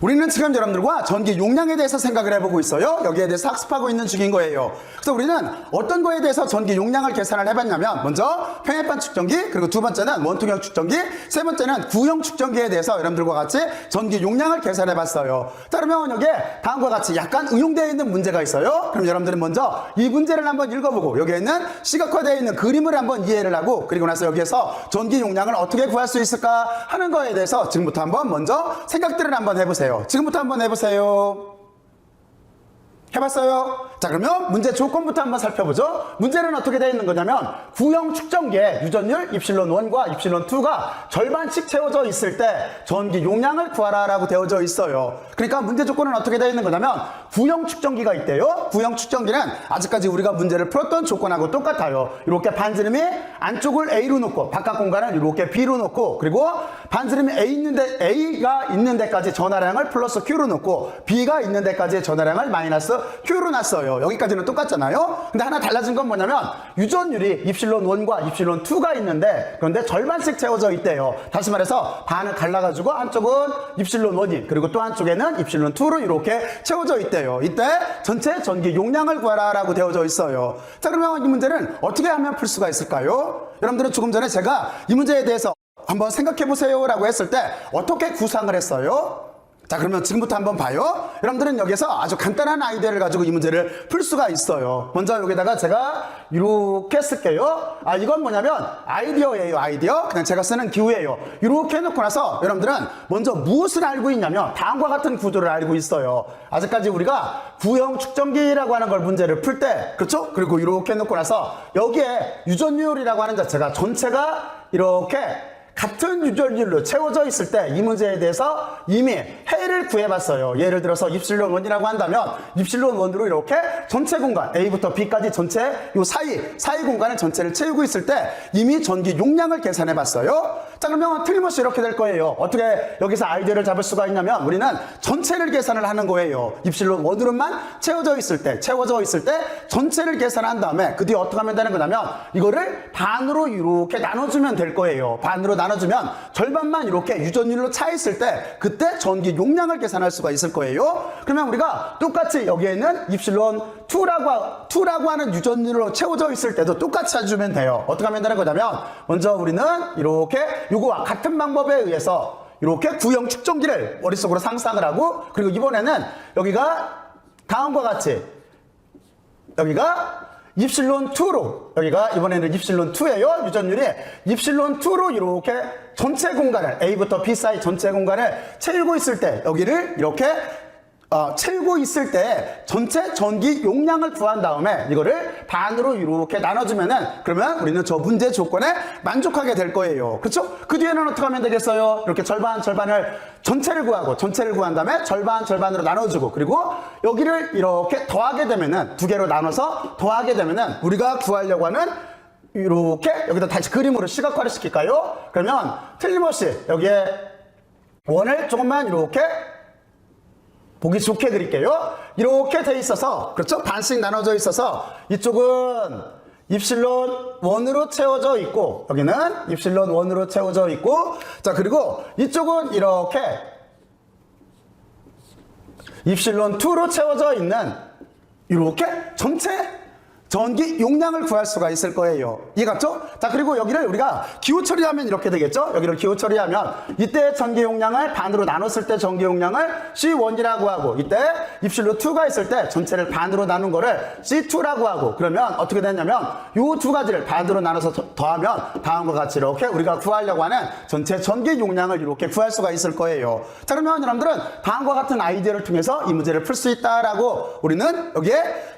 우리는 지금 여러분들과 전기 용량에 대해서 생각을 해보고 있어요. 여기에 대해서 학습하고 있는 중인 거예요. 그래서 우리는 어떤 거에 대해서 전기 용량을 계산을 해봤냐면, 먼저 평행판 측정기, 그리고 두 번째는 원통형 측정기, 세 번째는 구형 측정기에 대해서 여러분들과 같이 전기 용량을 계산해봤어요. 자, 그러면 여기에 다음과 같이 약간 응용되어 있는 문제가 있어요. 그럼 여러분들은 먼저 이 문제를 한번 읽어보고, 여기에 있는 시각화되어 있는 그림을 한번 이해를 하고, 그리고 나서 여기에서 전기 용량을 어떻게 구할 수 있을까 하는 거에 대해서 지금부터 한번 먼저 생각들을 한번 해보세요. 지금부터 한번 해보세요. 해봤어요? 자, 그러면 문제 조건부터 한번 살펴보죠. 문제는 어떻게 되어 있는 거냐면, 구형 측정기에 유전율 입실론1과 입실론2가 절반씩 채워져 있을 때 전기 용량을 구하라 라고 되어져 있어요. 그러니까 문제 조건은 어떻게 되어 있는 거냐면, 구형 측정기가 있대요. 구형 측정기는 아직까지 우리가 문제를 풀었던 조건하고 똑같아요. 이렇게 반지름이 안쪽을 A로 놓고 바깥 공간을 이렇게 B로 놓고, 그리고 반지름이 A가 있는 데까지 전하량을 플러스 Q로 놓고, B가 있는 데까지 전하량을 마이너스 Q로 놨어요. 여기까지는 똑같잖아요. 근데 하나 달라진 건 뭐냐면, 유전율이 입실론1과 입실론2가 있는데, 그런데 절반씩 채워져 있대요. 다시 말해서 반을 갈라가지고 한쪽은 입실론1이, 그리고 또 한쪽에는 입실론2로 이렇게 채워져 있대요. 이때 전체 전기 용량을 구하라 라고 되어져 있어요. 자, 그러면 이 문제는 어떻게 하면 풀 수가 있을까요? 여러분들은 조금 전에 제가 이 문제에 대해서 한번 생각해 보세요 라고 했을 때 어떻게 구상을 했어요? 자, 그러면 지금부터 한번 봐요. 여러분들은 여기서 아주 간단한 아이디어를 가지고 이 문제를 풀 수가 있어요. 먼저 여기다가 제가 이렇게 쓸게요. 이건 뭐냐면 아이디어예요. 아이디어. 그냥 제가 쓰는 기호예요. 이렇게 해놓고 나서 여러분들은 먼저 무엇을 알고 있냐면, 다음과 같은 구조를 알고 있어요. 아직까지 우리가 구형 측정기라고 하는 걸 문제를 풀 때, 그렇죠? 그리고 이렇게 해놓고 나서 여기에 유전율이라고 하는 자체가 전체가 이렇게 같은 유전율로 채워져 있을 때 이 문제에 대해서 이미 해를 구해봤어요. 예를 들어서 입실론1이라고 한다면 입실론1으로 이렇게 전체 공간 A부터 B까지 전체 요 사이 공간을 전체를 채우고 있을 때 이미 전기 용량을 계산해봤어요. 자, 그러면 틀림없이 이렇게 될 거예요. 어떻게 여기서 아이디어를 잡을 수가 있냐면, 우리는 전체를 계산을 하는 거예요. 입실론1으로만 채워져 있을 때 전체를 계산한 다음에 그 뒤에 어떻게 하면 되는 거냐면, 이거를 반으로 이렇게 나눠주면 될 거예요. 반으로 나눠주면 절반만 이렇게 유전율로 차 있을 때 그때 전기 용량을 계산할 수가 있을 거예요. 그러면 우리가 똑같이 여기에는 입실론2라고 하는 유전율로 채워져 있을 때도 똑같이 해주면 돼요. 어떻게 하면 되는 거냐면, 먼저 우리는 이렇게 요거와 같은 방법에 의해서 이렇게 구형 측정기를 머릿속으로 상상을 하고, 그리고 이번에는 여기가 다음과 같이 여기가 입실론2로, 여기가 이번에는 입실론2예요. 유전율이 입실론2로 이렇게 전체 공간을 A부터 B 사이 전체 공간을 채우고 있을 때, 여기를 이렇게 채우고 있을 때 전체 전기 용량을 구한 다음에 이거를 반으로 이렇게 나눠주면은, 그러면 우리는 저 문제 조건에 만족하게 될 거예요. 그렇죠? 그 뒤에는 어떻게 하면 되겠어요? 이렇게 절반을 전체를 구한 다음에 절반으로 나눠주고, 그리고 여기를 이렇게 더하게 되면은, 두 개로 나눠서 더하게 되면은 우리가 구하려고 하는 이렇게 여기다 다시 그림으로 시각화를 시킬까요? 그러면 틀림없이 여기에 원을 조금만 이렇게 보기 좋게 그릴게요. 이렇게 돼 있어서, 그렇죠? 반씩 나눠져 있어서 이쪽은 입실론1으로 채워져 있고, 여기는 입실론1으로 채워져 있고, 자, 그리고 이쪽은 이렇게 입실론2로 채워져 있는 이렇게 전체 전기 용량을 구할 수가 있을 거예요. 이해갔죠? 자, 그리고 여기를 우리가 기호 처리하면 이렇게 되겠죠? 여기를 기호 처리하면 이때 전기 용량을 반으로 나눴을 때 전기 용량을 C1이라고 하고, 이때 입실론2가 있을 때 전체를 반으로 나눈 거를 C2라고 하고, 그러면 어떻게 되냐면 요 두 가지를 반으로 나눠서 더하면 다음과 같이 이렇게 우리가 구하려고 하는 전체 전기 용량을 이렇게 구할 수가 있을 거예요. 자, 그러면 여러분들은 다음과 같은 아이디어를 통해서 이 문제를 풀 수 있다라고 우리는 여기에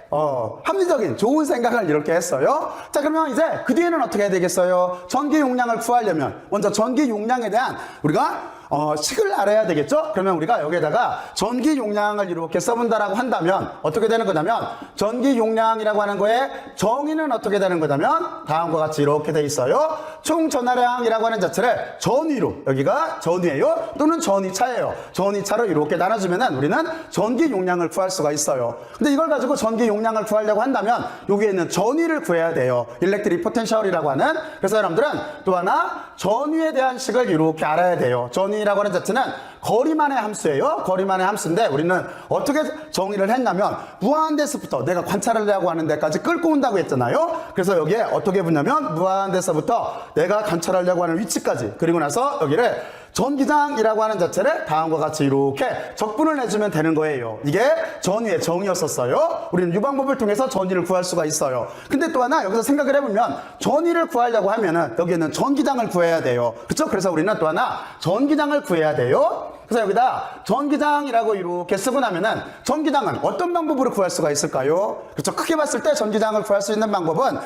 합리적인 좋은 생각을 이렇게 했어요. 자, 그러면 이제 그 뒤에는 어떻게 해야 되겠어요? 전기 용량을 구하려면 먼저 전기 용량에 대한 우리가 식을 알아야 되겠죠? 그러면 우리가 여기에다가 전기 용량을 이렇게 써본다라고 한다면 어떻게 되는 거냐면, 전기 용량이라고 하는 거에 정의는 어떻게 되는 거냐면 다음과 같이 이렇게 돼 있어요. 총 전하량이라고 하는 자체를 전위로, 여기가 전위예요, 또는 전위차예요. 전위차로 이렇게 나눠주면은 우리는 전기 용량을 구할 수가 있어요. 근데 이걸 가지고 전기 용량을 구하려고 한다면 여기에 있는 전위를 구해야 돼요. 일렉트릭 포텐셜이라고 하는. 그래서 여러분들은 또 하나 전위에 대한 식을 이렇게 알아야 돼요. 전위 정의라고 하는 자체는 거리만의 함수예요. 거리만의 함수인데 우리는 어떻게 정의를 했냐면 무한대에서부터 내가 관찰하려고 하는 데까지 끌고 온다고 했잖아요. 그래서 여기에 어떻게 보냐면 무한대에서부터 내가 관찰하려고 하는 위치까지, 그리고 나서 여기를 전기장이라고 하는 자체를 다음과 같이 이렇게 적분을 해주면 되는 거예요. 이게 전위의 정의였었어요. 우리는 이 방법을 통해서 전위를 구할 수가 있어요. 근데 또 하나 여기서 생각을 해보면 전위를 구하려고 하면은 여기에는 전기장을 구해야 돼요. 그렇죠? 그래서 우리는 또 하나 전기장을 구해야 돼요. 그래서 여기다 전기장이라고 이렇게 쓰고 나면은 전기장은 어떤 방법으로 구할 수가 있을까요? 그렇죠? 크게 봤을 때 전기장을 구할 수 있는 방법은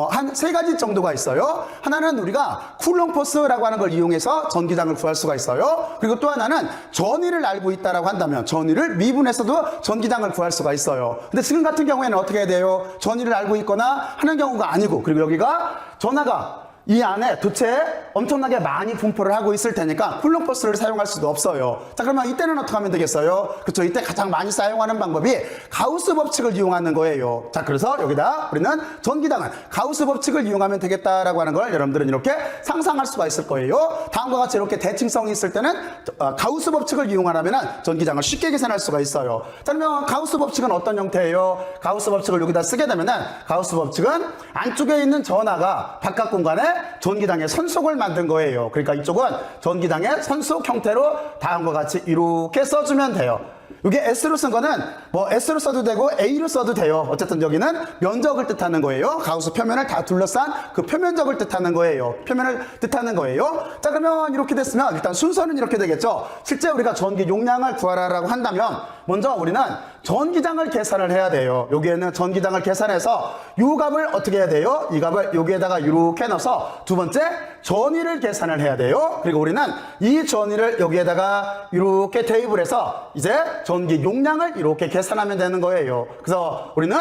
한 세 가지 정도가 있어요. 하나는 우리가 쿨롱 포스라고 하는 걸 이용해서 전기장을 구할 수가 있어요. 그리고 또 하나는 전위를 알고 있다라고 한다면 전위를 미분해서도 전기장을 구할 수가 있어요. 근데 지금 같은 경우에는 어떻게 해야 돼요? 전위를 알고 있거나 하는 경우가 아니고, 그리고 여기가 전하가 이 안에 도체 엄청나게 많이 분포를 하고 있을 테니까 쿨롱 포스를 사용할 수도 없어요. 자, 그러면 이때는 어떻게 하면 되겠어요? 그렇죠? 이때 가장 많이 사용하는 방법이 가우스 법칙을 이용하는 거예요. 자, 그래서 여기다 우리는 전기장은 가우스 법칙을 이용하면 되겠다라고 하는 걸 여러분들은 이렇게 상상할 수가 있을 거예요. 다음과 같이 이렇게 대칭성이 있을 때는 가우스 법칙을 이용하면 전기장을 쉽게 계산할 수가 있어요. 자, 그러면 가우스 법칙은 어떤 형태예요? 가우스 법칙을 여기다 쓰게 되면은 가우스 법칙은 안쪽에 있는 전하가 바깥 공간에 전기장의 선속을 만든 거예요. 그러니까 이쪽은 전기장의 선속 형태로 다음과 같이 이렇게 써주면 돼요. 이게 S로 쓴 거는 뭐 S로 써도 되고 A로 써도 돼요. 어쨌든 여기는 면적을 뜻하는 거예요. 가우스 표면을 다 둘러싼 그 표면적을 뜻하는 거예요. 표면을 뜻하는 거예요. 자, 그러면 이렇게 됐으면 일단 순서는 이렇게 되겠죠. 실제 우리가 전기 용량을 구하라고 한다면 먼저 우리는 전기장을 계산을 해야 돼요. 여기에는 전기장을 계산해서 이 값을 어떻게 해야 돼요? 이 값을 여기에다가 이렇게 넣어서 두 번째 전위를 계산을 해야 돼요. 그리고 우리는 이 전위를 여기에다가 이렇게 대입을 해서 이제 전기 용량을 이렇게 계산하면 되는 거예요. 그래서 우리는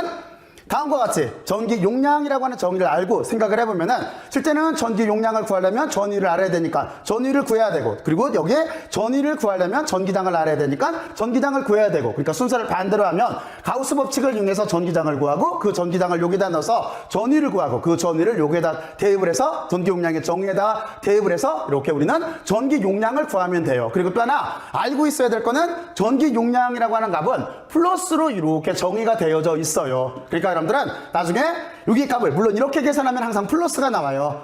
다음과 같이 전기 용량이라고 하는 정의를 알고 생각을 해보면은 실제는 전기 용량을 구하려면 전위를 알아야 되니까 전위를 구해야 되고, 그리고 여기에 전위를 구하려면 전기장을 알아야 되니까 전기장을 구해야 되고, 그러니까 순서를 반대로 하면 가우스 법칙을 이용해서 전기장을 구하고 그 전기장을 여기다 넣어서 전위를 구하고 그 전위를 여기에다 대입을 해서 전기 용량의 정의에다 대입을 해서 이렇게 우리는 전기 용량을 구하면 돼요. 그리고 또 하나 알고 있어야 될 거는 전기 용량이라고 하는 값은 플러스로 이렇게 정의가 되어져 있어요. 그러니까 여러분들은 나중에 여기 값을 물론 이렇게 계산하면 항상 플러스가 나와요.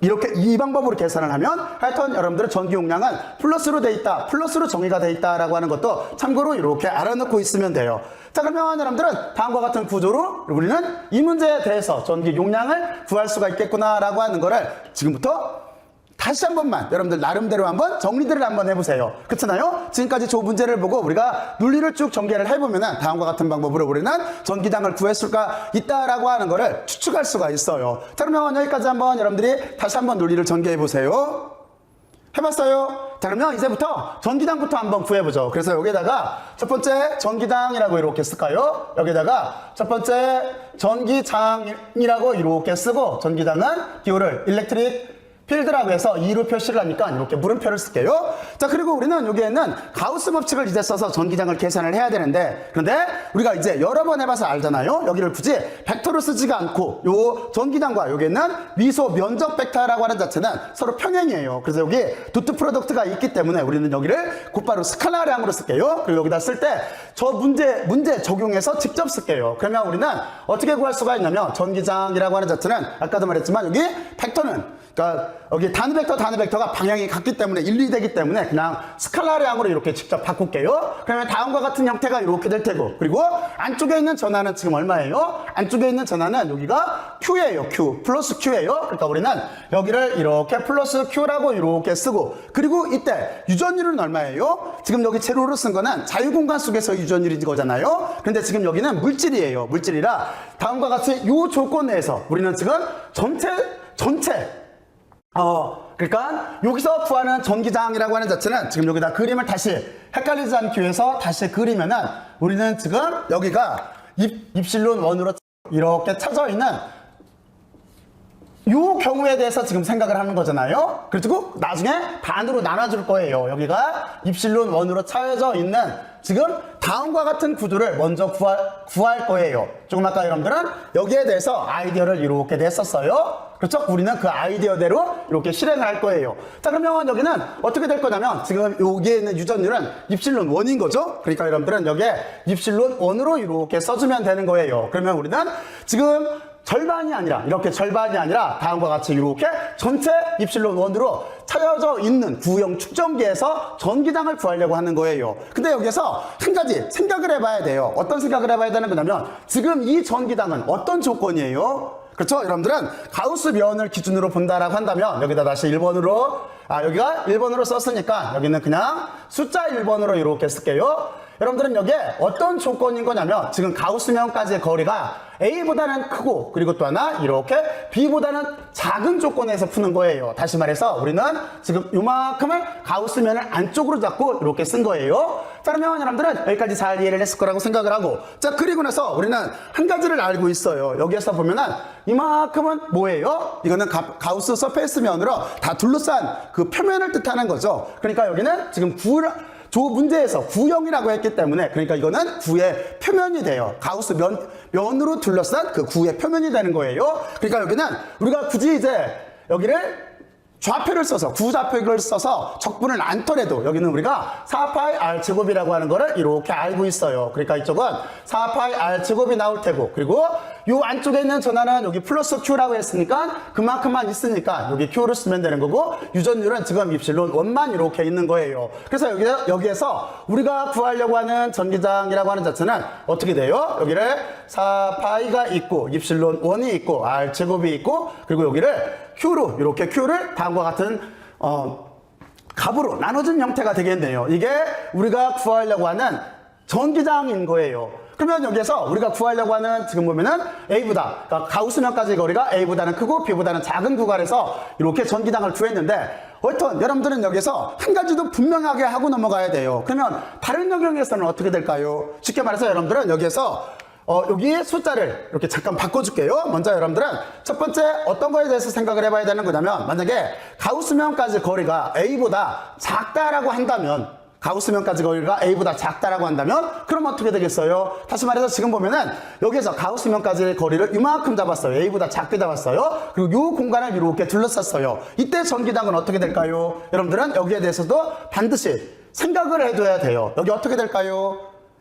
이렇게 이 방법으로 계산을 하면 하여튼 여러분들은 전기 용량은 플러스로 돼 있다, 플러스로 정의가 돼 있다라고 하는 것도 참고로 이렇게 알아놓고 있으면 돼요. 자, 그러면 여러분들은 다음과 같은 구조로 우리는 이 문제에 대해서 전기 용량을 구할 수가 있겠구나라고 하는 거를 지금부터 다시 한 번만 여러분들 나름대로 한번 정리들을 한번 해보세요. 그렇잖아요? 지금까지 저 문제를 보고 우리가 논리를 쭉 전개를 해보면은 다음과 같은 방법으로 우리는 전기장을 구할 수가 있다라고 하는 거를 추측할 수가 있어요. 자, 그러면 여기까지 한번 여러분들이 다시 한번 논리를 전개해보세요. 해봤어요? 자, 그러면 이제부터 전기장부터 한번 구해보죠. 그래서 여기다가 첫 번째 전기장이라고 이렇게 쓸까요? 여기다가 첫 번째 전기장이라고 이렇게 쓰고 전기장은 기호를 일렉트릭 필드라고 해서 2로 표시를 하니까 이렇게 물음표를 쓸게요. 자, 그리고 우리는 여기에는 가우스 법칙을 이제 써서 전기장을 계산을 해야 되는데, 그런데 우리가 이제 여러 번 해봐서 알잖아요. 여기를 굳이 벡터로 쓰지가 않고 요 전기장과 여기에는 미소 면적 벡터라고 하는 자체는 서로 평행이에요. 그래서 여기 도트 프로덕트가 있기 때문에 우리는 여기를 곧바로 스칼라량으로 쓸게요. 그리고 여기다 쓸 때 저 문제 적용해서 직접 쓸게요. 그러면 우리는 어떻게 구할 수가 있냐면 전기장이라고 하는 자체는 아까도 말했지만 여기 벡터는 그러니까 여기 단위 벡터가 방향이 같기 때문에 일리되기 때문에 그냥 스칼라량으로 이렇게 직접 바꿀게요. 그러면 다음과 같은 형태가 이렇게 될 테고, 그리고 안쪽에 있는 전하는 지금 얼마예요? 안쪽에 있는 전하는 여기가 Q예요. Q 플러스 Q예요. 그러니까 우리는 여기를 이렇게 플러스 Q라고 이렇게 쓰고, 그리고 이때 유전율은 얼마예요? 지금 여기 제로로 쓴 거는 자유공간 속에서 유전율인 거잖아요. 근데 지금 여기는 물질이에요. 물질이라 다음과 같이 이 조건 내에서 우리는 지금 전체 그러니까 여기서 구하는 전기장이라고 하는 자체는 지금 여기다 그림을 다시 헷갈리지 않기 위해서 다시 그리면은 우리는 지금 여기가 입실론 원으로 이렇게 쳐져 있는 요 경우에 대해서 지금 생각을 하는 거잖아요. 그리고 나중에 반으로 나눠줄 거예요. 여기가 입실론 원으로 차여져 있는 지금 다음과 같은 구조를 먼저 구할 거예요. 조금 아까 여러분들은 여기에 대해서 아이디어를 이렇게 냈었어요. 그렇죠? 우리는 그 아이디어대로 이렇게 실행을 할 거예요. 자, 그러면 여기는 어떻게 될 거냐면 지금 여기에 있는 유전율은 입실론 1인 거죠? 그러니까 여러분들은 여기에 입실론 1으로 이렇게 써주면 되는 거예요. 그러면 우리는 지금 절반이 아니라 이렇게 절반이 아니라 다음과 같이 이렇게 전체 입실론 1으로 차려져 있는 구형 축전기에서 전기당을 구하려고 하는 거예요. 근데 여기서 한 가지 생각을 해봐야 돼요. 어떤 생각을 해봐야 되는 거냐면 지금 이 전기당은 어떤 조건이에요? 그렇죠? 여러분들은 가우스 면을 기준으로 본다라고 한다면 여기다 다시 1번으로 여기가 1번으로 썼으니까 여기는 그냥 숫자 1번으로 이렇게 쓸게요. 여러분들은 여기에 어떤 조건인 거냐면 지금 가우스면까지의 거리가 A보다는 크고 그리고 또 하나 이렇게 B보다는 작은 조건에서 푸는 거예요. 다시 말해서 우리는 지금 요만큼을 가우스면을 안쪽으로 잡고 이렇게 쓴 거예요. 자, 그러면 여러분들은 여기까지 잘 이해를 했을 거라고 생각을 하고 자, 그리고 나서 우리는 한 가지를 알고 있어요. 여기에서 보면은 이만큼은 뭐예요? 이거는 가우스 서페이스 면으로 다 둘러싼 그 표면을 뜻하는 거죠. 그러니까 여기는 지금 문제에서 구형이라고 했기 때문에 그러니까 이거는 구의 표면이 돼요. 가우스 면으로 둘러싼 그 구의 표면이 되는 거예요. 그러니까 여기는 우리가 굳이 이제 여기를 좌표를 써서 구좌표를 써서 적분을 않더라도 여기는 우리가 4파이 r 제곱이라고 하는 거를 이렇게 알고 있어요. 그러니까 이쪽은 4파이 r 제곱이 나올 테고 그리고 요 안쪽에 있는 전화는 여기 플러스 q라고 했으니까 그만큼만 있으니까 여기 q를 쓰면 되는 거고 유전율은 지금 입실론 1만 이렇게 있는 거예요. 그래서 여기에서 우리가 구하려고 하는 전기장이라고 하는 자체는 어떻게 돼요? 여기를 4파이가 있고 입실론 1이 있고 r 제곱이 있고 그리고 여기를 q로 이렇게 q를 다음과 같은 값으로 나눠진 형태가 되겠네요. 이게 우리가 구하려고 하는 전기장인 거예요. 그러면 여기에서 우리가 구하려고 하는 지금 보면은 A보다 그러니까 가우스면까지 거리가 A보다는 크고 B보다는 작은 구간에서 이렇게 전기장을 구했는데 어떤 여러분들은 여기서 한 가지도 분명하게 하고 넘어가야 돼요. 그러면 다른 영역에서는 어떻게 될까요? 쉽게 말해서 여러분들은 여기에서 여기 숫자를 이렇게 잠깐 바꿔줄게요. 먼저 여러분들은 첫 번째 어떤 거에 대해서 생각을 해봐야 되는 거냐면 만약에 가우스면까지 거리가 A보다 작다라고 한다면 가우스면까지 거리가 A보다 작다라고 한다면 그럼 어떻게 되겠어요? 다시 말해서 지금 보면은 여기에서 가우스면까지의 거리를 이만큼 잡았어요. A보다 작게 잡았어요. 그리고 이 공간을 이렇게 둘러쌌어요. 이때 전기당은 어떻게 될까요? 여러분들은 여기에 대해서도 반드시 생각을 해둬야 돼요. 여기 어떻게 될까요?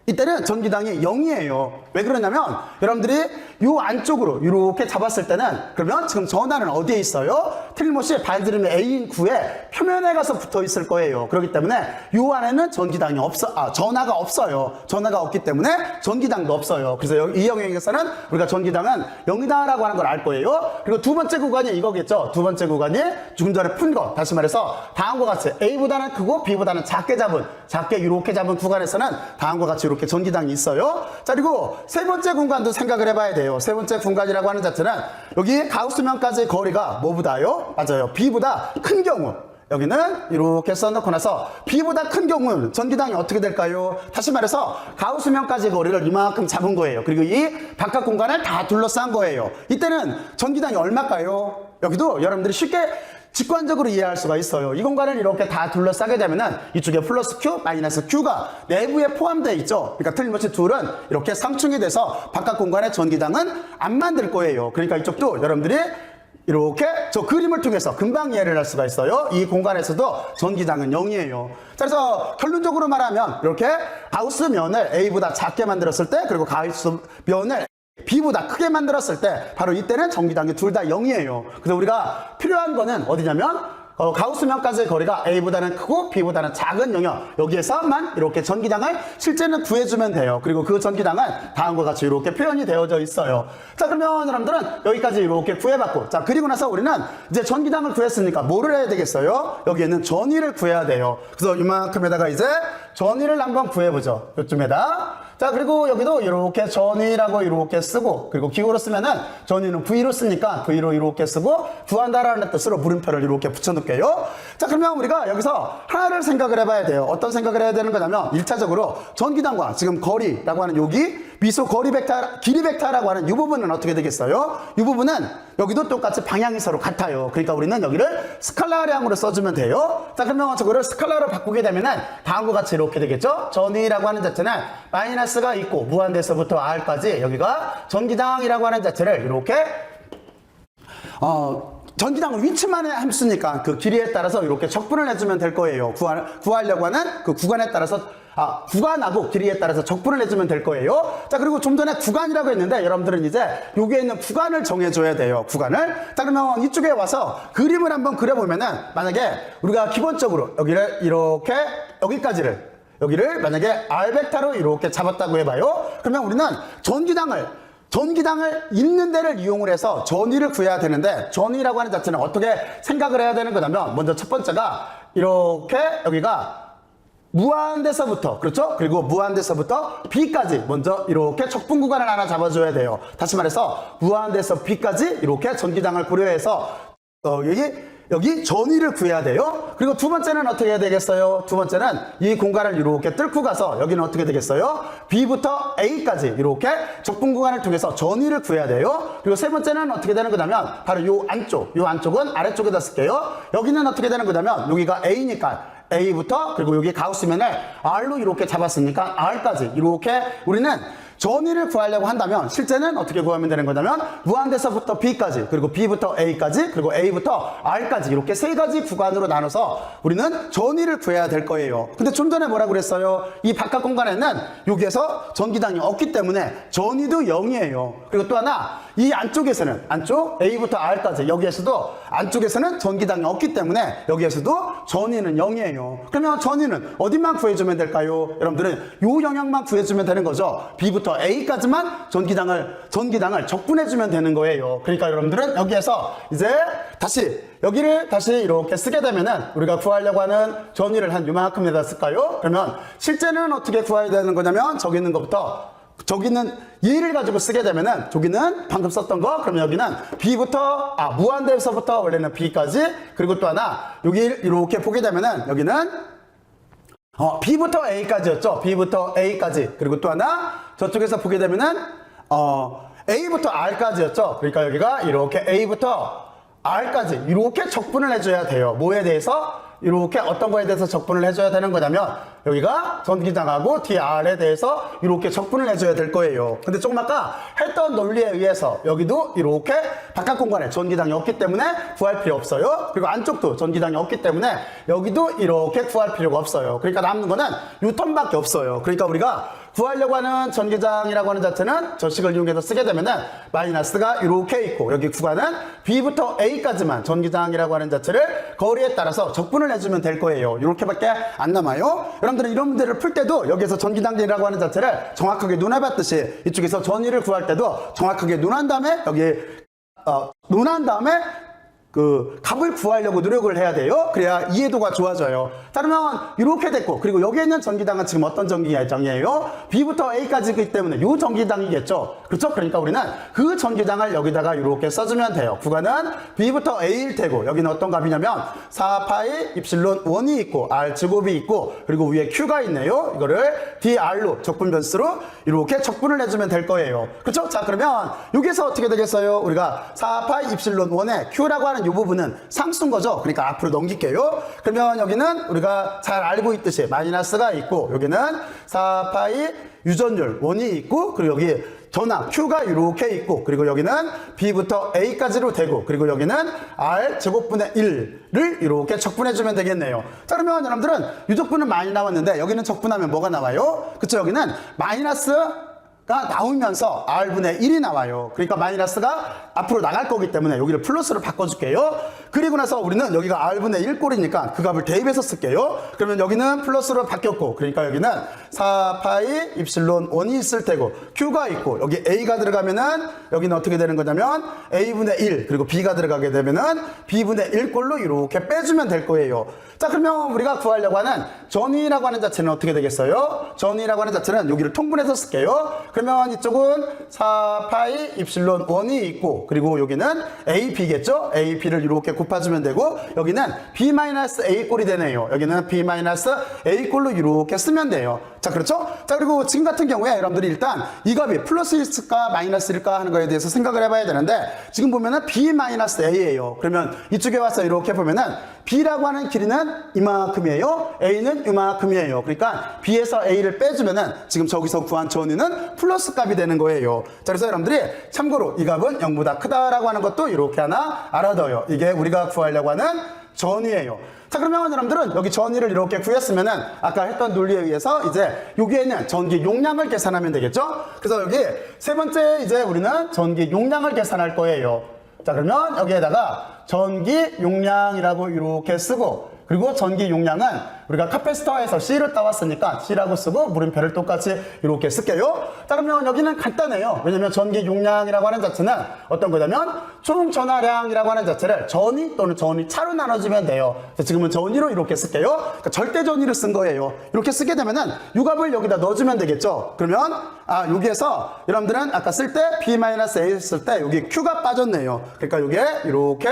이때는 전기당이 0이에요. 왜 그러냐면 여러분들이 요 안쪽으로 이렇게 잡았을 때는 그러면 지금 전하는 어디에 있어요? 틀림없이 발디름의 A인 9의 표면에 가서 붙어 있을 거예요. 그렇기 때문에 요 안에는 전기당이 전하가 없어요. 전하가 없기 때문에 전기당도 없어요. 그래서 이 영역에서는 우리가 전기당은 0이다라고 하는 걸 알 거예요. 그리고 두 번째 구간이 이거겠죠. 두 번째 구간이 조금 전에 푼 거. 다시 말해서 다음과 같이 A보다는 크고 B보다는 작게 이렇게 잡은 구간에서는 다음과 같이 이렇게 전기당이 있어요. 자, 그리고 세 번째 공간도 생각을 해봐야 돼요. 세 번째 공간이라고 하는 자체는 여기 가우스면까지의 거리가 뭐보다요? 맞아요. B보다 큰 경우. 여기는 이렇게 써놓고 나서 B보다 큰 경우는 전기당이 어떻게 될까요? 다시 말해서 가우스면까지의 거리를 이만큼 잡은 거예요. 그리고 이 바깥 공간을 다 둘러싼 거예요. 이때는 전기당이 얼마일까요? 여기도 여러분들이 쉽게 직관적으로 이해할 수가 있어요. 이 공간을 이렇게 다 둘러싸게 되면은 이쪽에 플러스 Q, 마이너스 Q가 내부에 포함되어 있죠. 그러니까 틀림없이 둘은 이렇게 상충이 돼서 바깥 공간의 전기당은 안 만들 거예요. 그러니까 이쪽도 여러분들이 이렇게 저 그림을 통해서 금방 이해를 할 수가 있어요. 이 공간에서도 전기당은 0이에요. 그래서 결론적으로 말하면 이렇게 가우스 면을 A보다 작게 만들었을 때 그리고 가우스 면을 B보다 크게 만들었을 때 바로 이때는 전기당이 둘 다 0이에요. 그래서 우리가 필요한 거는 어디냐면 가우스면까지의 거리가 A보다는 크고 B보다는 작은 영역 여기에서만 이렇게 전기당을 실제는 구해주면 돼요. 그리고 그 전기당은 다음과 같이 이렇게 표현이 되어져 있어요. 자, 그러면 여러분들은 여기까지 이렇게 구해봤고 자, 그리고 나서 우리는 이제 전기당을 구했으니까 뭐를 해야 되겠어요? 여기에는 전위를 구해야 돼요. 그래서 이만큼에다가 이제 전위를 한번 구해보죠. 요쯤에다 자, 그리고 여기도 이렇게 전위라고 이렇게 쓰고 그리고 기호로 쓰면은 전위는 V로 쓰니까 V로 이렇게 쓰고 구한다라는 뜻으로 물음표를 이렇게 붙여놓고 구해줄게요. 자, 그러면 우리가 여기서 하나를 생각을 해봐야 돼요. 어떤 생각을 해야 되는 거냐면 1차적으로 전기당과 지금 거리라고 하는 여기 미소 거리 벡터, 길이 벡터라고 하는 이 부분은 어떻게 되겠어요? 이 부분은 여기도 똑같이 방향이 서로 같아요. 그러니까 우리는 여기를 스칼라량으로 써주면 돼요. 자, 그러면 저거를 스칼라로 바꾸게 되면은 다음과 같이 이렇게 되겠죠? 전위라고 하는 자체는 마이너스가 있고 무한대에서부터 R까지 여기가 전기당이라고 하는 자체를 이렇게 전기당은 위치만의 함수니까 그 길이에 따라서 이렇게 적분을 해주면 될 거예요. 구하려고 하는 그 구간에 따라서 구간하고 길이에 따라서 적분을 해주면 될 거예요. 자, 그리고 좀 전에 구간이라고 했는데 여러분들은 이제 여기에 있는 구간을 정해줘야 돼요. 구간을. 자, 그러면 이쪽에 와서 그림을 한번 그려보면은 만약에 우리가 기본적으로 여기를 이렇게 여기를 만약에 R 벡터로 이렇게 잡았다고 해봐요. 그러면 우리는 전기당을 있는 데를 이용을 해서 전위를 구해야 되는데 전위라고 하는 자체는 어떻게 생각을 해야 되는 거냐면 먼저 첫 번째가 이렇게 여기가 무한대서부터 그렇죠? 그리고 무한대서부터 B까지 먼저 이렇게 적분 구간을 하나 잡아줘야 돼요. 다시 말해서 무한대에서 B까지 이렇게 전기당을 고려해서 여기 전위를 구해야 돼요. 그리고 두 번째는 어떻게 해야 되겠어요? 두 번째는 이 공간을 이렇게 뚫고 가서 여기는 어떻게 되겠어요? B부터 A까지 이렇게 적분 구간을 통해서 전위를 구해야 돼요. 그리고 세 번째는 어떻게 되는 거냐면 바로 요 안쪽은 아래쪽에다 쓸게요. 여기는 어떻게 되는 거냐면 여기가 A니까 A부터 그리고 여기 가우스면을 R로 이렇게 잡았으니까 R까지 이렇게 우리는 전위를 구하려고 한다면 실제는 어떻게 구하면 되는 거냐면 무한대서부터 B까지 그리고 B부터 A까지 그리고 A부터 R까지 이렇게 세 가지 구간으로 나눠서 우리는 전위를 구해야 될 거예요. 근데 좀 전에 뭐라고 그랬어요? 이 바깥 공간에는 여기에서 전기당이 없기 때문에 전위도 0이에요. 그리고 또 하나 이 안쪽에서는 A부터 R까지 여기에서도 안쪽에서는 전기당이 없기 때문에 여기에서도 전위는 0이에요. 그러면 전위는 어디만 구해주면 될까요? 여러분들은 요 영역만 구해주면 되는 거죠. B부터 A까지만 전기당을 적분해주면 되는 거예요. 그러니까 여러분들은 여기에서 이제 여기를 다시 이렇게 쓰게 되면은 우리가 구하려고 하는 전위를 한 요만큼에다 쓸까요? 그러면 실제는 어떻게 구해야 되는 거냐면 저기 있는 것부터 저기는 얘를 가지고 쓰게 되면은 저기는 방금 썼던 거 그러면 여기는 B부터 무한대에서부터 원래는 B까지 그리고 또 하나 여기 이렇게 보게 되면은 여기는 B부터 A까지였죠. B부터 A까지 그리고 또 하나 저쪽에서 보게 되면은 A부터 R까지였죠. 그러니까 여기가 이렇게 A부터 R까지 이렇게 적분을 해줘야 돼요. 뭐에 대해서? 이렇게 어떤 거에 대해서 적분을 해줘야 되는 거냐면 여기가 전기당하고 DR에 대해서 이렇게 적분을 해줘야 될 거예요. 근데 조금 아까 했던 논리에 의해서 여기도 이렇게 바깥 공간에 전기당이 없기 때문에 구할 필요 없어요. 그리고 안쪽도 전기당이 없기 때문에 여기도 이렇게 구할 필요가 없어요. 그러니까 남는 거는 이 텀밖에 없어요. 그러니까 우리가 구하려고 하는 전기장이라고 하는 자체는 저 식을 이용해서 쓰게 되면은 마이너스가 이렇게 있고 여기 구간은 B부터 A까지만 전기장이라고 하는 자체를 거리에 따라서 적분을 해주면 될 거예요. 이렇게밖에 안 남아요. 여러분들은 이런 문제를 풀 때도 여기서 전기장이라고 하는 자체를 정확하게 눈해봤듯이 이쪽에서 전위를 구할 때도 정확하게 눈한 다음에 그 값을 구하려고 노력을 해야 돼요. 그래야 이해도가 좋아져요. 자, 그러면 이렇게 됐고 그리고 여기에 있는 전기당은 지금 어떤 전기장이에요? B부터 A까지이기 때문에 이 전기당이겠죠. 그렇죠? 그러니까 우리는 그 전기당을 여기다가 이렇게 써주면 돼요. 구간은 B부터 A일 테고 여기는 어떤 값이냐면 4파이 입실론 1이 있고 R 제곱이 있고 그리고 위에 Q가 있네요. 이거를 DR로 적분 변수로 이렇게 적분을 해주면 될 거예요. 그렇죠? 자, 그러면 여기서 어떻게 되겠어요? 우리가 4파이 입실론 1에 Q라고 하는 이 부분은 상수인 거죠. 그러니까 앞으로 넘길게요. 그러면 여기는 우리가 잘 알고 있듯이 마이너스가 있고 여기는 4파이 유전율 1이 있고 그리고 여기 전압 Q가 이렇게 있고 그리고 여기는 B부터 A까지로 되고 그리고 여기는 R 제곱분의 1을 이렇게 적분해주면 되겠네요. 자, 그러면 여러분들은 유적분은 많이 나왔는데 여기는 적분하면 뭐가 나와요? 그쵸? 여기는 마이너스가 나오면서 R분의 1이 나와요. 그러니까 마이너스가 앞으로 나갈 거기 때문에 여기를 플러스로 바꿔줄게요. 그리고 나서 우리는 여기가 R분의 1꼴이니까 그 값을 대입해서 쓸게요. 그러면 여기는 플러스로 바뀌었고 그러니까 여기는 4파이 입실론 1이 있을 테고 Q가 있고 여기 A가 들어가면은 여기는 어떻게 되는 거냐면 A분의 1 그리고 B가 들어가게 되면은 B분의 1꼴로 이렇게 빼주면 될 거예요. 자, 그러면 우리가 구하려고 하는 전위라고 하는 자체는 어떻게 되겠어요? 전위라고 하는 자체는 여기를 통분해서 쓸게요. 그러면 이쪽은 4파이 입실론 1이 있고, 그리고 여기는 A, B겠죠? A, B를 이렇게 곱해주면 되고, 여기는 B-A 꼴이 되네요. 여기는 B-A 꼴로 이렇게 쓰면 돼요. 자, 그렇죠? 자, 그리고 지금 같은 경우에 여러분들이 일단 이 값이 플러스일까 마이너스일까 하는 거에 대해서 생각을 해봐야 되는데, 지금 보면은 B-A예요. 그러면 이쪽에 와서 이렇게 보면은 B라고 하는 길이는 이만큼이에요. A는 이만큼이에요. 그러니까 B에서 A를 빼주면은 지금 저기서 구한 전위는 플러스 값이 되는 거예요. 자, 그래서 여러분들이 참고로 이 값은 0보다 크다라고 하는 것도 이렇게 하나 알아둬요. 이게 우리가 구하려고 하는 전위예요. 자, 그러면 여러분들은 여기 전위를 이렇게 구했으면은 아까 했던 논리에 의해서 이제 여기에는 전기 용량을 계산하면 되겠죠? 그래서 여기 세 번째 이제 우리는 전기 용량을 계산할 거예요. 자, 그러면 여기에다가 전기 용량이라고 이렇게 쓰고, 그리고 전기 용량은 우리가 카패시터에서 C를 따왔으니까 C라고 쓰고 물음표를 똑같이 이렇게 쓸게요. 자, 그러면 여기는 간단해요. 왜냐면 전기 용량이라고 하는 자체는 어떤 거냐면 총 전하량이라고 하는 자체를 전위 또는 전위차로 나눠주면 돼요. 지금은 전위로 이렇게 쓸게요. 그러니까 절대 전위를 쓴 거예요. 이렇게 쓰게 되면은 이 값을 여기다 넣어주면 되겠죠. 그러면 여기에서 여러분들은 아까 쓸 때 B-A 쓸 때 여기 Q가 빠졌네요. 그러니까 여기에 이렇게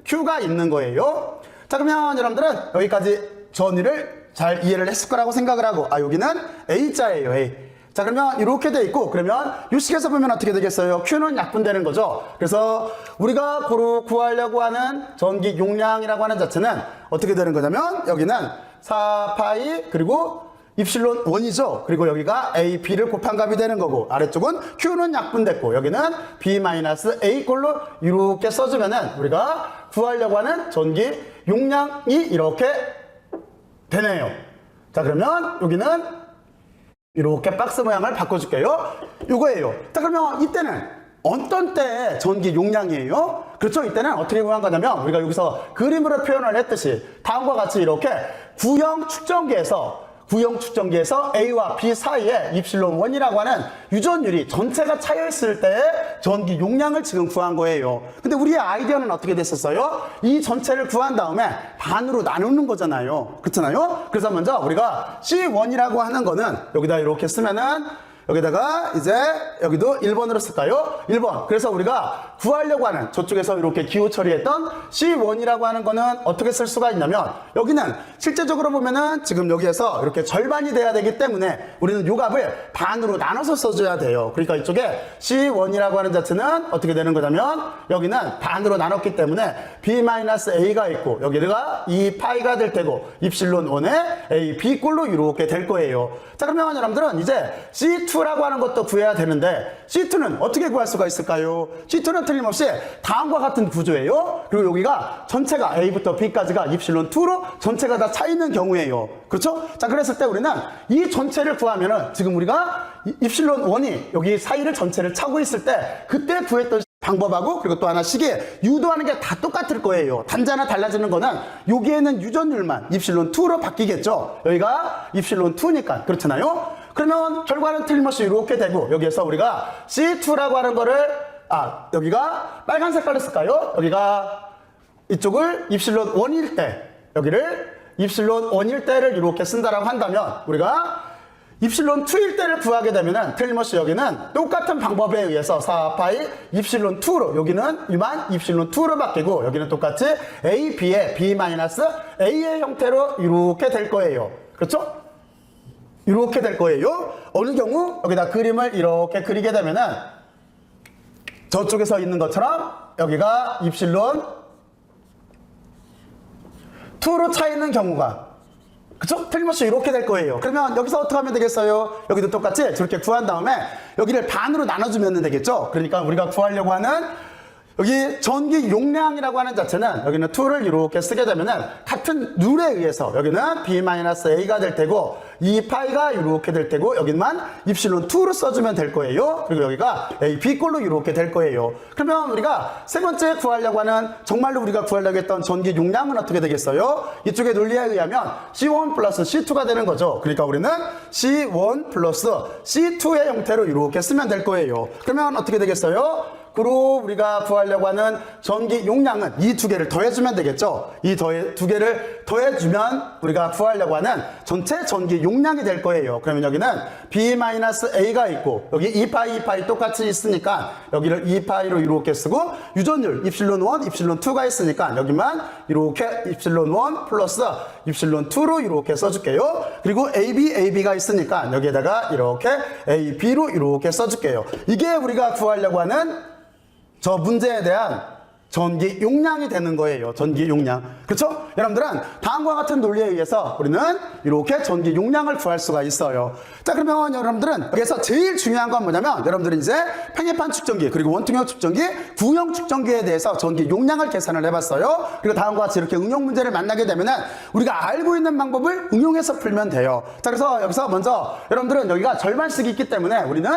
Q가 있는 거예요. 자, 그러면 여러분들은 여기까지 전위를 잘 이해를 했을 거라고 생각을 하고, 여기는 A자예요, A. 자, 그러면 이렇게 돼 있고, 그러면 이 식에서 보면 어떻게 되겠어요? Q는 약분되는 거죠. 그래서 우리가 구하려고 하는 전기 용량이라고 하는 자체는 어떻게 되는 거냐면, 여기는 4파이 그리고 입실론 1이죠. 그리고 여기가 A, B를 곱한 값이 되는 거고, 아래쪽은 Q는 약분됐고, 여기는 B-A 꼴로 이렇게 써주면은 우리가 구하려고 하는 전기 용량이 이렇게 되네요. 자, 그러면 여기는 이렇게 박스 모양을 바꿔줄게요. 이거예요. 자, 그러면 이때는 어떤 때 전기 용량이에요? 그렇죠? 이때는 어떻게 구한 거냐면 우리가 여기서 그림으로 표현을 했듯이 다음과 같이 이렇게 구형 측정기에서 A와 B 사이에 입실론 1이라고 하는 유전율이 전체가 차여있을 때의 전기 용량을 지금 구한 거예요. 근데 우리의 아이디어는 어떻게 됐었어요? 이 전체를 구한 다음에 반으로 나누는 거잖아요. 그렇잖아요? 그래서 먼저 우리가 C1이라고 하는 거는 여기다 이렇게 쓰면은 여기다가 이제 여기도 1번으로 쓸까요? 1번. 그래서 우리가 구하려고 하는 저쪽에서 이렇게 기호 처리했던 C1이라고 하는 거는 어떻게 쓸 수가 있냐면 여기는 실제적으로 보면은 지금 여기에서 이렇게 절반이 돼야 되기 때문에 우리는 요 값을 반으로 나눠서 써줘야 돼요. 그러니까 이쪽에 C1이라고 하는 자체는 어떻게 되는 거냐면 여기는 반으로 나눴기 때문에 B-A가 있고 여기가 2파이가 될 테고 입실론 1에 A, B 꼴로 이렇게 될 거예요. 자, 그러면 여러분들은 이제 C2라고 하는 것도 구해야 되는데 C2는 어떻게 구할 수가 있을까요? C2는 틀림없이 다음과 같은 구조예요. 그리고 여기가 전체가 A부터 B까지가 입실론 2로 전체가 다 차 있는 경우예요. 그렇죠? 자, 그랬을 때 우리는 이 전체를 구하면은 지금 우리가 입실론 1이 여기 사이를 전체를 차고 있을 때 그때 구했던 방법하고 그리고 또 하나 식에 유도하는 게 다 똑같을 거예요. 단지 하나 달라지는 거는 여기에는 유전율만 입실론 2로 바뀌겠죠. 여기가 입실론 2니까 그렇잖아요. 그러면 결과는 틀림없이 이렇게 되고 여기에서 우리가 C2라고 하는 거를 여기가 빨간 색깔로 쓸까요? 여기가 이쪽을 입실론 1일 때 여기를 입실론 1일 때를 이렇게 쓴다라고 한다면 우리가 입실론 2일 때를 구하게 되면은 틀림없이 여기는 똑같은 방법에 의해서 4파이 입실론 2로 여기는 이만 입실론 2로 바뀌고 여기는 똑같이 A, B의 B-A의 형태로 이렇게 될 거예요. 그렇죠? 이렇게 될 거예요. 어느 경우 여기다 그림을 이렇게 그리게 되면은 저쪽에서 있는 것처럼 여기가 입실론 2로 차 있는 경우가 그쵸? 틀림없이 이렇게 될 거예요. 그러면 여기서 어떻게 하면 되겠어요? 여기도 똑같이 저렇게 구한 다음에 여기를 반으로 나눠주면 되겠죠? 그러니까 우리가 구하려고 하는 여기 전기 용량이라고 하는 자체는 여기는 2를 이렇게 쓰게 되면은 같은 룰에 의해서 여기는 B-A가 될 테고 2파이가 이렇게 될 테고 여기만 입실론 2로 써주면 될 거예요. 그리고 여기가 A, B 꼴로 이렇게 될 거예요. 그러면 우리가 세 번째 구하려고 하는 정말로 우리가 구하려고 했던 전기 용량은 어떻게 되겠어요? 이쪽의 논리에 의하면 C1 플러스 C2가 되는 거죠. 그러니까 우리는 C1 플러스 C2의 형태로 이렇게 쓰면 될 거예요. 그러면 어떻게 되겠어요? 그리고 우리가 구하려고 하는 전기 용량은 이 두 개를 더해주면 되겠죠. 이 두 개를 더해주면 우리가 구하려고 하는 전체 전기 용량이 될 거예요. 그러면 여기는 B-A가 있고 여기 2파이 똑같이 있으니까 여기를 2파이로 이렇게 쓰고 유전율 입실론 1, 입실론 2가 있으니까 여기만 이렇게 입실론 1 플러스 입실론 2로 이렇게 써줄게요. 그리고 AB가 있으니까 여기에다가 이렇게 AB로 이렇게 써줄게요. 이게 우리가 구하려고 하는 저 문제에 대한 전기 용량이 되는 거예요. 전기 용량. 그렇죠? 여러분들은 다음과 같은 논리에 의해서 우리는 이렇게 전기 용량을 구할 수가 있어요. 자, 그러면 여러분들은 여기서 제일 중요한 건 뭐냐면 여러분들은 이제 팽이판 측정기 그리고 원통형 측정기, 구형 측정기에 대해서 전기 용량을 계산을 해봤어요. 그리고 다음과 같이 이렇게 응용 문제를 만나게 되면은 우리가 알고 있는 방법을 응용해서 풀면 돼요. 자, 그래서 여기서 먼저 여러분들은 여기가 절반씩이 있기 때문에 우리는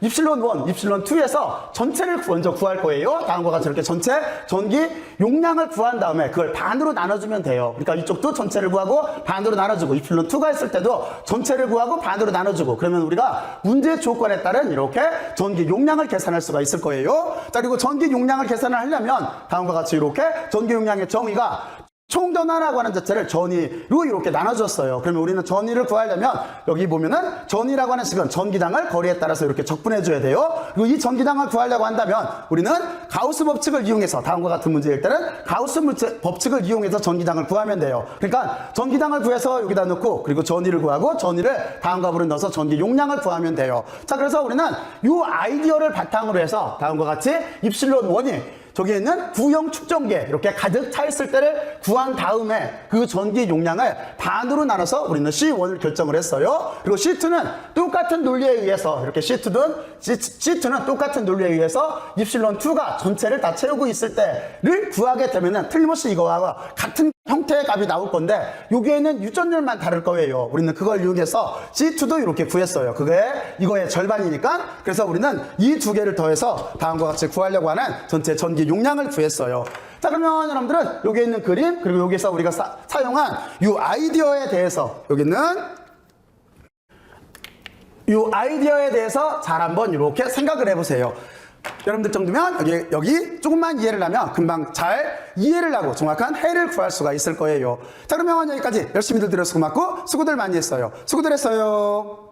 입실론 1, 입실론 2에서 전체를 먼저 구할 거예요. 다음과 같이 이렇게 전체 전기 용량을 구한 다음에 그걸 반으로 나눠주면 돼요. 그러니까 이쪽도 전체를 구하고 반으로 나눠주고 입실론 2가 있을 때도 전체를 구하고 반으로 나눠주고 그러면 우리가 문제 조건에 따른 이렇게 전기 용량을 계산할 수가 있을 거예요. 자, 그리고 전기 용량을 계산을 하려면 다음과 같이 이렇게 전기 용량의 정의가 총전화라고 하는 자체를 전위로 이렇게 나눠줬어요. 그러면 우리는 전위를 구하려면 여기 보면은 전위라고 하는 식은 전기당을 거리에 따라서 이렇게 적분해줘야 돼요. 그리고 이 전기당을 구하려고 한다면 우리는 가우스 법칙을 이용해서 다음과 같은 문제일 때는 가우스 법칙을 이용해서 전기당을 구하면 돼요. 그러니까 전기당을 구해서 여기다 넣고 그리고 전위를 구하고 전위를 다음과 같은 넣어서 전기 용량을 구하면 돼요. 자, 그래서 우리는 이 아이디어를 바탕으로 해서 다음과 같이 입실론 1이 저기에 있는 구형 축전기에 이렇게 가득 차 있을 때를 구한 다음에 그 전기 용량을 반으로 나눠서 우리는 C1을 결정을 했어요. 그리고 C2는 똑같은 논리에 의해서 이렇게 C2는 똑같은 논리에 의해서 입실론 2가 전체를 다 채우고 있을 때를 구하게 되면은 틀림없이 이거와 같은 형태의 값이 나올 건데 여기에는 유전율만 다를 거예요. 우리는 그걸 이용해서 C2도 이렇게 구했어요. 그게 이거의 절반이니까. 그래서 우리는 이 두 개를 더해서 다음과 같이 구하려고 하는 전체 전기 용량을 구했어요. 자, 그러면 여러분들은 여기에 있는 그림 그리고 여기서 우리가 사용한 이 아이디어에 대해서 여기는 이 아이디어에 대해서 잘 한번 이렇게 생각을 해보세요. 여러분들 정도면 여기 조금만 이해를 하면 금방 잘 이해를 하고 정확한 해를 구할 수가 있을 거예요. 자, 그러면 여기까지 열심히들 들어서 고맙고 수고들 많이 했어요. 수고들 했어요.